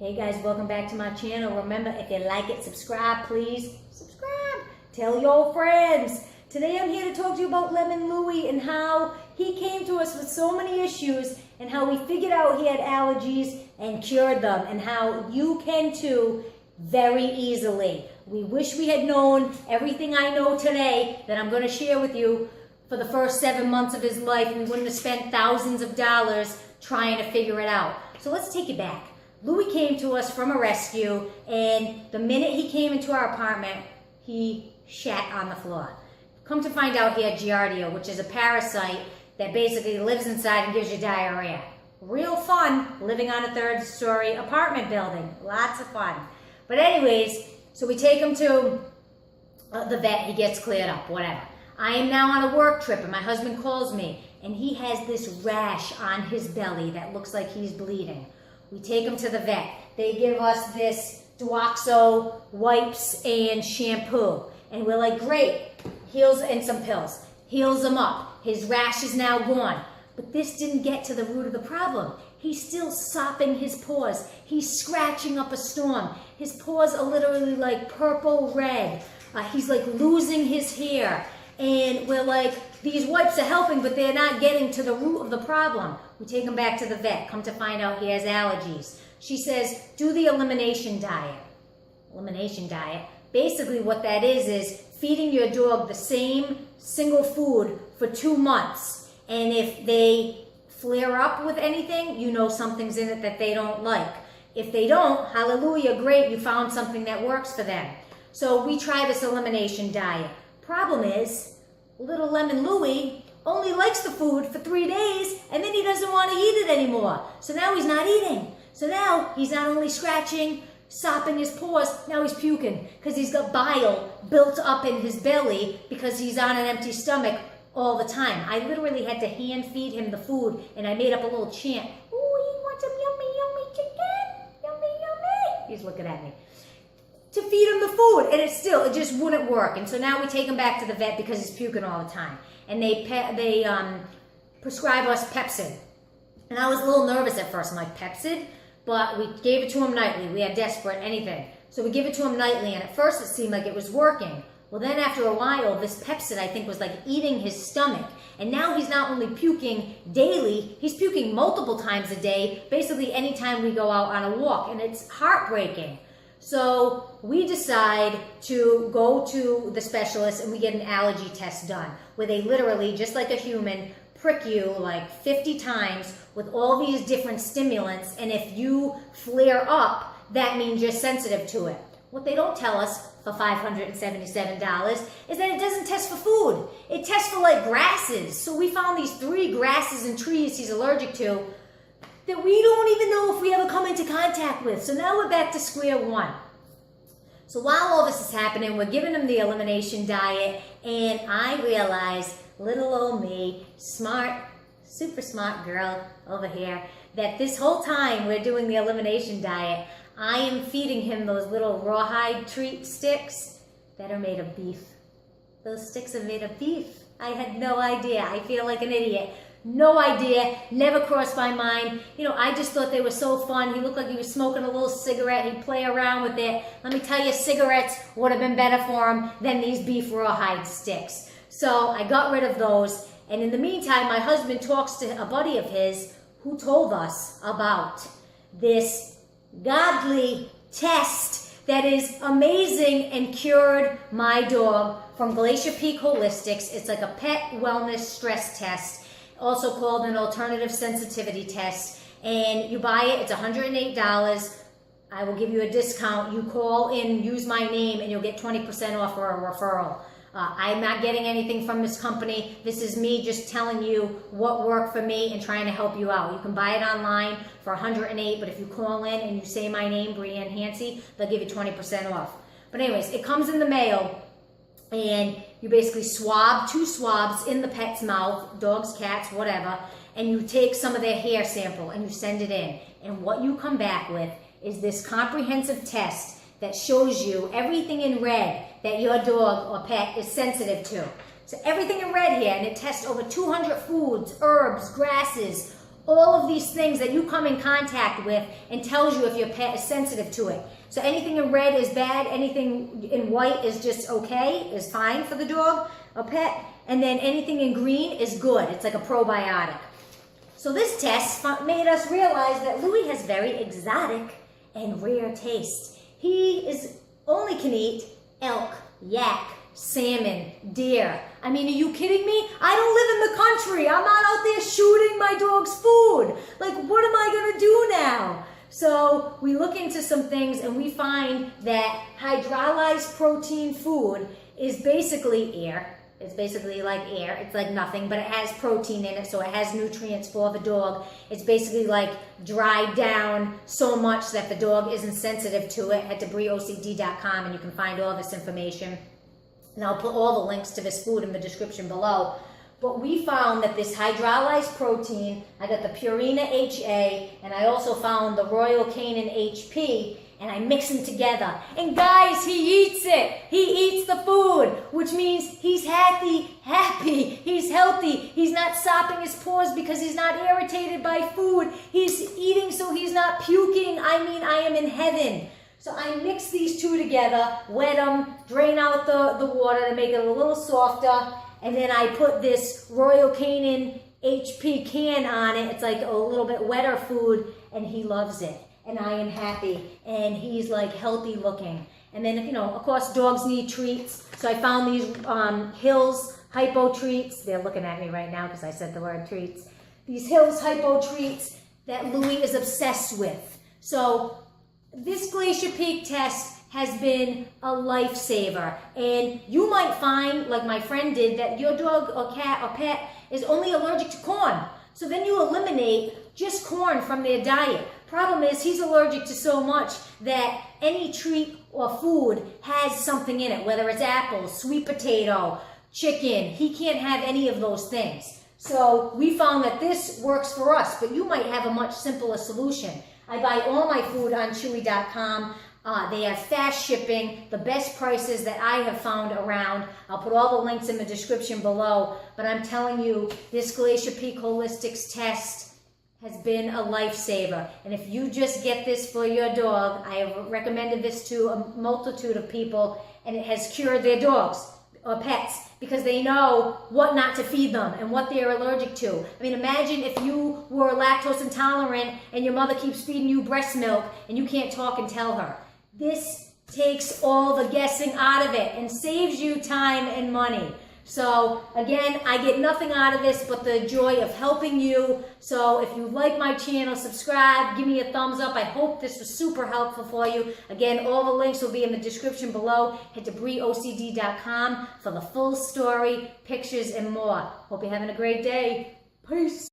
Hey guys, welcome back to my channel. Remember, if you like it, subscribe, please. Subscribe. Tell your friends. Today I'm here to talk to you about Lemon Louie and how he came to us with so many issues and how we figured out he had allergies and cured them, and how you can too very easily. We wish we had known everything I know today that I'm going to share with you for the first 7 months of his life, and we wouldn't have spent thousands of dollars trying to figure it out. So let's take it back. Louie came to us from a rescue, and the minute he came into our apartment, he shat on the floor. Come to find out, he had Giardia, which is a parasite that basically lives inside and gives you diarrhea. Real fun living on a third-story apartment building. Lots of fun. But anyways, so we take him to the vet. He gets cleared up, whatever. I am now on a work trip, and my husband calls me, and he has this rash on his belly that looks like he's bleeding. We take him to the vet. They give us this Duoxo wipes and shampoo. And we're like, great, heals, and some pills. Heals him up. His rash is now gone. But this didn't get to the root of the problem. He's still sopping his paws. He's scratching up a storm. His paws are literally like purple red. He's like losing his hair. And we're like, these wipes are helping, but they're not getting to the root of the problem. We take him back to the vet. Come to find out he has allergies. She says, do the elimination diet. Elimination diet. Basically what that is feeding your dog the same single food for 2 months. And if they flare up with anything, you know something's in it that they don't like. If they don't, hallelujah, great, you found something that works for them. So we try this elimination diet. Problem is, little Lemon Louie only likes the food for 3 days, and then he doesn't want to eat it anymore. So now he's not eating. So now he's not only scratching, sopping his paws, now he's puking because he's got bile built up in his belly because he's on an empty stomach all the time. I literally had to hand feed him the food, and I made up a little chant. Ooh, he wants some yummy, yummy chicken. Yummy, yummy. He's looking at me. To feed him the food, and it just wouldn't work. And so now we take him back to the vet because he's puking all the time. And they prescribe us Pepsid. And I was a little nervous at first. I'm like, Pepsid? But we gave it to him nightly. We are desperate, anything. So we give it to him nightly, and at first it seemed like it was working. Well, then after a while, this Pepsid, I think, was like eating his stomach. And now he's not only puking daily, he's puking multiple times a day, basically anytime we go out on a walk. And it's heartbreaking. So we decide to go to the specialist, and we get an allergy test done where they literally, just like a human, prick you like 50 times with all these different stimulants. And if you flare up, that means you're sensitive to it. What they don't tell us for $577 is that it doesn't test for food. It tests for like grasses. So we found these 3 grasses and trees he's allergic to that we don't even know if we ever come into contact with. So now we're back to square one. So while all this is happening, we're giving him the elimination diet, and I realize, little old me, smart, super smart girl over here, that this whole time we're doing the elimination diet, I am feeding him those little rawhide treat sticks that are made of beef. Those sticks are made of beef. I had no idea. I feel like an idiot. No idea, never crossed my mind. You know, I just thought they were so fun. He looked like he was smoking a little cigarette. He'd play around with it. Let me tell you, cigarettes would have been better for him than these beef rawhide sticks. So I got rid of those. And in the meantime, my husband talks to a buddy of his who told us about this godly test that is amazing and cured my dog from Glacier Peak Holistics. It's like a pet wellness stress test, also called an alternative sensitivity test. And you buy it, it's $108. I will give you a discount. You call in, use my name, and you'll get 20% off for a referral. I'm not getting anything from this company. This is me just telling you what worked for me and trying to help you out. You can buy it online for $108, but if you call in and you say my name, Brianne Hansey, they'll give you 20% off. But anyways, it comes in the mail, and you basically swab 2 swabs in the pet's mouth, dogs, cats, whatever, and you take some of their hair sample and you send it in. And what you come back with is this comprehensive test that shows you everything in red that your dog or pet is sensitive to. So everything in red here, and it tests over 200 foods, herbs, grasses, all of these things that you come in contact with and tells you if your pet is sensitive to it. So anything in red is bad, anything in white is just okay, is fine for the dog or pet, and then anything in green is good. It's like a probiotic. So this test made us realize that Louie has very exotic and rare tastes. He only can eat elk, yak, salmon, deer. I mean, are you kidding me? I don't live in the country. I'm not out there shooting my dog's food. Like, what am I gonna do now? So we look into some things and we find that hydrolyzed protein food is basically air. It's basically like air. It's like nothing, but it has protein in it, so it has nutrients for the dog. It's basically like dried down so much that the dog isn't sensitive to it. Head to BrieOCD.com and you can find all this information. And I'll put all the links to this food in the description below. But we found that this hydrolyzed protein, I got the Purina HA, and I also found the Royal Canin HP, and I mix them together. And guys, he eats it. He eats the food, which means he's happy, he's healthy. He's not sopping his paws because he's not irritated by food. He's eating so he's not puking. I mean, I am in heaven. So I mix these two together, wet them, drain out the water to make it a little softer, and then I put this Royal Canin HP can on it. It's like a little bit wetter food, and he loves it. And I am happy, and he's like healthy looking. And then, you know, of course, dogs need treats. So I found these Hills Hypo treats. They're looking at me right now because I said the word treats. These Hills Hypo treats that Louie is obsessed with. So this Glacier Peak test has been a lifesaver. And you might find, like my friend did, that your dog or cat or pet is only allergic to corn. So then you eliminate just corn from their diet. Problem is, he's allergic to so much that any treat or food has something in it, whether it's apples, sweet potato, chicken. He can't have any of those things. So we found that this works for us, but you might have a much simpler solution. I buy all my food on Chewy.com. They have fast shipping, the best prices that I have found around. I'll put all the links in the description below, but I'm telling you, this Glacier Peak Holistics test has been a lifesaver. And if you just get this for your dog, I have recommended this to a multitude of people, and it has cured their dogs or pets because they know what not to feed them and what they're allergic to. I mean, imagine if you were lactose intolerant and your mother keeps feeding you breast milk and you can't talk and tell her. This takes all the guessing out of it and saves you time and money. So again, I get nothing out of this but the joy of helping you. So if you like my channel, subscribe, give me a thumbs up. I hope this was super helpful for you. Again, all the links will be in the description below. Head to BrieOCD.com for the full story, pictures, and more. Hope you're having a great day. Peace.